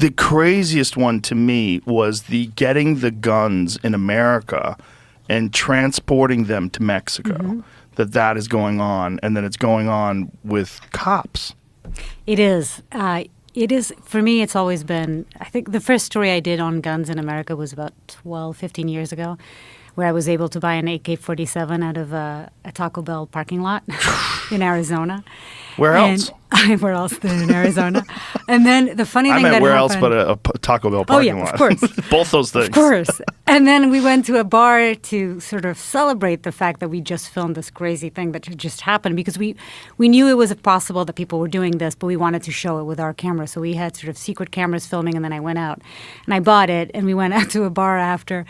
The craziest one to me was the getting the guns in America and transporting them to Mexico. That is going on, and that it's going on with cops. It is. It is, for me, it's always been, I think the first story I did on guns in America was about 12, 15 years ago, where I was able to buy an AK-47 out of a Taco Bell parking lot in Arizona. Where else? Where else than in Arizona? And then the funny thing that happened... where else but a Taco Bell parking lot? Of course. Both those things. Of course. And then we went to a bar to sort of celebrate the fact that we just filmed this crazy thing that just happened, because we knew it was possible that people were doing this, but we wanted to show it with our camera. So we had sort of secret cameras filming, and then I went out and I bought it, and we went out to a bar after,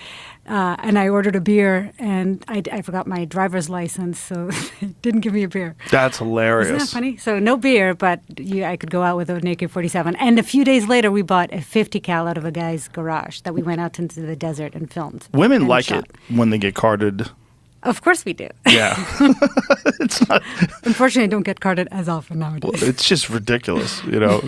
and I ordered a beer, and I forgot my driver's license, so it didn't give me a beer. That's hilarious. Isn't that funny? So no beer, but I could go out with an AK-47. And a few days later, we bought a 50 cal out of a guy's garage that we went out into the desert and filmed. Women and like shot. it when they get carded. Of course we do. Yeah. It's not. Unfortunately, I don't get carded as often nowadays. Well, it's just ridiculous.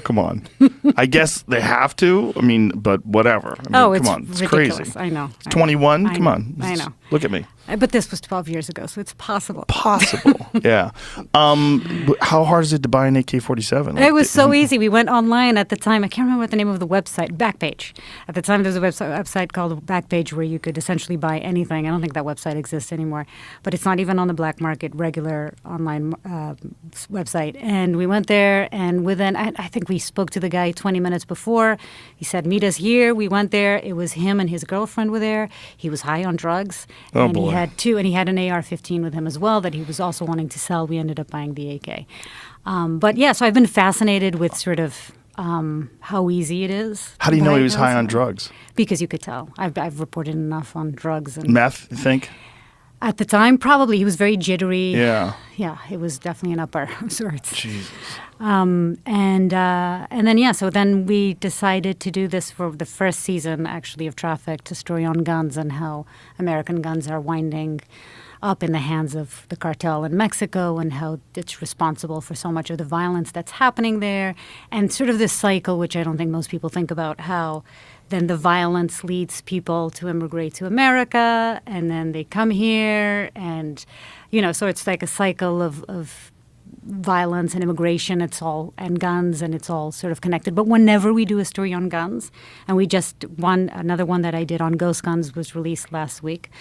Come on. I guess they have to. I mean, but whatever. It's come on. It's ridiculous. crazy. I know. It's 21. Come know. on. I know. Look at me. But this was 12 years ago, so it's possible. Possible. Yeah. How hard is it to buy an AK-47? It was so easy. We went online at the time. I can't remember what the name of the website. Backpage. At the time, there was a website called Backpage where you could essentially buy anything. I don't think that website exists anymore. But it's not even on the black market, regular online website. And we went there, and within, I think we spoke to the guy 20 minutes before. He said, meet us here. We went there. It was him and his girlfriend were there. He was high on drugs. Oh, and boy. He had an AR-15 with him as well that he was also wanting to sell. We ended up buying the AK. But yeah, so I've been fascinated with sort of how easy it is. How do you know he was high on drugs? Because you could tell. I've reported enough on drugs. And Meth, you think? At the time, probably. He was very jittery. Yeah. Yeah, it was definitely an upper of sorts. Jesus. And then, so then we decided to do this for the first season, actually, of Trafficked, a story on guns and how American guns are winding up in the hands of the cartel in Mexico and how it's responsible for so much of the violence that's happening there. And sort of this cycle, which I don't think most people think about, how then the violence leads people to immigrate to America, and then they come here, and, so it's like a cycle of violence and immigration, and guns, and it's all sort of connected. But whenever we do a story on guns, and another one that I did on ghost guns was released last week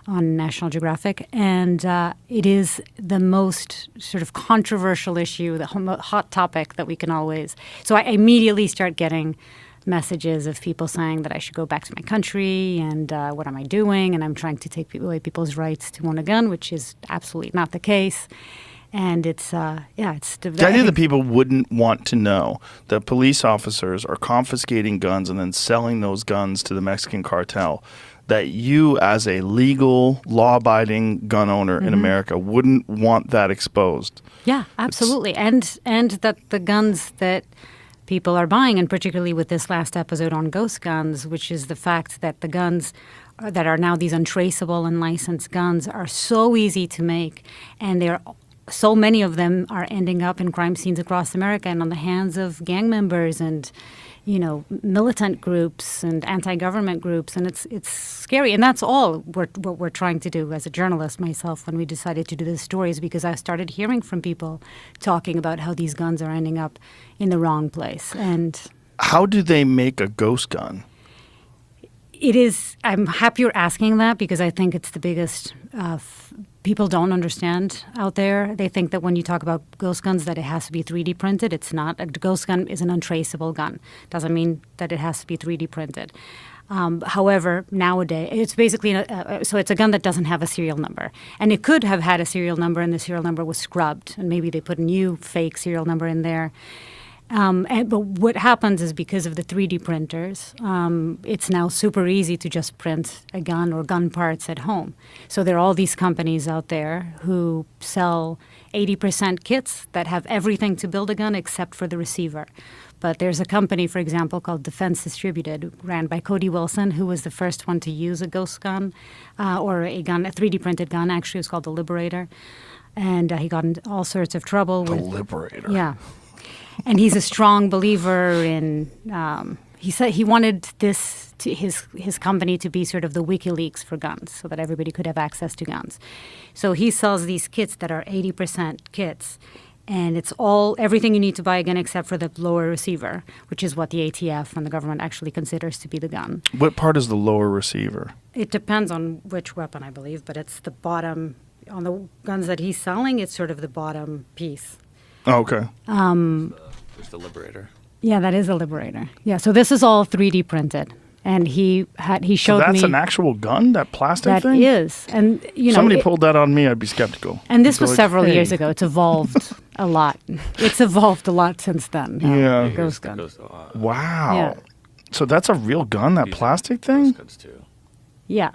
on National Geographic, and it is the most sort of controversial issue, the hot topic that we can always... So I immediately start getting messages of people saying that I should go back to my country, and what am I doing, and I'm trying to take away people's rights to own a gun, which is absolutely not the case. And it's the idea that people wouldn't want to know that police officers are confiscating guns and then selling those guns to the Mexican cartel, that you as a legal, law-abiding gun owner in America wouldn't want that exposed. Yeah, absolutely. And that the guns that people are buying, and particularly with this last episode on ghost guns, which is the fact that the guns that are now these untraceable and licensed guns are so easy to make, and so many of them are ending up in crime scenes across America and on the hands of gang members and, militant groups and anti-government groups, and it's scary. And that's all what we're trying to do as a journalist, myself, when we decided to do this story, is because I started hearing from people talking about how these guns are ending up in the wrong place. And how do they make a ghost gun? I'm happy you're asking that, because I think it's the biggest people don't understand out there. They think that when you talk about ghost guns that it has to be 3D printed. It's not. A ghost gun is an untraceable gun. Doesn't mean that it has to be 3D printed. However, nowadays, it's basically, so it's a gun that doesn't have a serial number. And it could have had a serial number, and the serial number was scrubbed, and maybe they put a new fake serial number in there. But what happens is, because of the 3D printers, it's now super easy to just print a gun or gun parts at home. So there are all these companies out there who sell 80% kits that have everything to build a gun except for the receiver. But there's a company, for example, called Defense Distributed, ran by Cody Wilson, who was the first one to use a ghost gun, or a 3D printed gun. Actually, it was called the Liberator. And he got in all sorts of trouble with... The Liberator. Yeah. And he's a strong believer in he said he wanted his company to be sort of the WikiLeaks for guns, so that everybody could have access to guns. So he sells these kits that are 80% kits, and it's everything you need to buy a gun except for the lower receiver, which is what the ATF and the government actually considers to be the gun. What part is the lower receiver? It depends on which weapon, I believe, but it's the bottom. On the guns that he's selling, it's sort of the bottom piece. Oh, okay. There's the Liberator. Yeah, that is a Liberator. Yeah, so this is all 3D printed, and he showed me. So that's an actual gun, that plastic thing? That is, and somebody pulled that on me, I'd be skeptical. And this was like, several hey. years ago. It's evolved a lot. It's evolved a lot since then. Yeah. Ghost gun. Wow. Yeah. So that's a real gun, that plastic thing? Guns too. Yeah.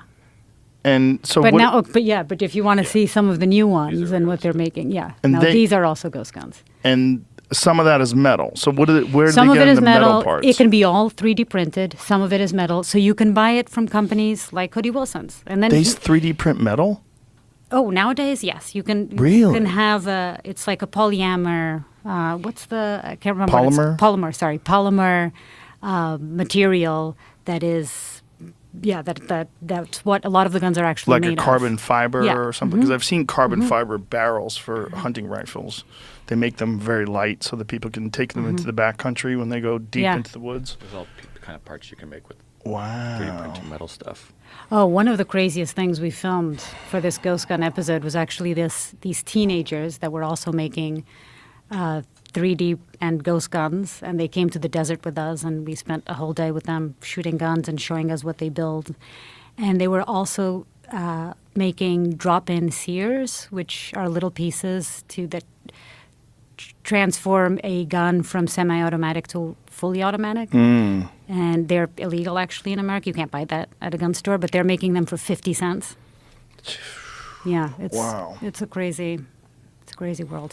And so But what, but if you want to see some of the new ones and what they're making, And now these are also ghost guns. and some of that is metal. So where do Some they of get it is the metal metal. parts? It can be all 3D printed. Some of it is metal. So you can buy it from companies like Hoodie Wilson's. And then They 3D print metal? nowadays, yes, you can. Really? You can have it's like a polymer. I can't remember. Polymer? Polymer material that is. Yeah, that's what a lot of the guns are actually Like made a carbon fiber Yeah. or something? Because I've seen carbon fiber barrels for hunting rifles. They make them very light so that people can take them into the backcountry when they go deep Yeah. into the woods. There's all the kind of parts you can make with 3D Wow. printed metal stuff. Oh, one of the craziest things we filmed for this ghost gun episode was actually these teenagers that were also making 3D and ghost guns, and they came to the desert with us, and we spent a whole day with them shooting guns and showing us what they build. And they were also making drop-in sears, which are little pieces that transform a gun from semi-automatic to fully automatic. Mm. And they're illegal actually in America. You can't buy that at a gun store, but they're making them for 50 cents. Yeah, Wow. it's a crazy world.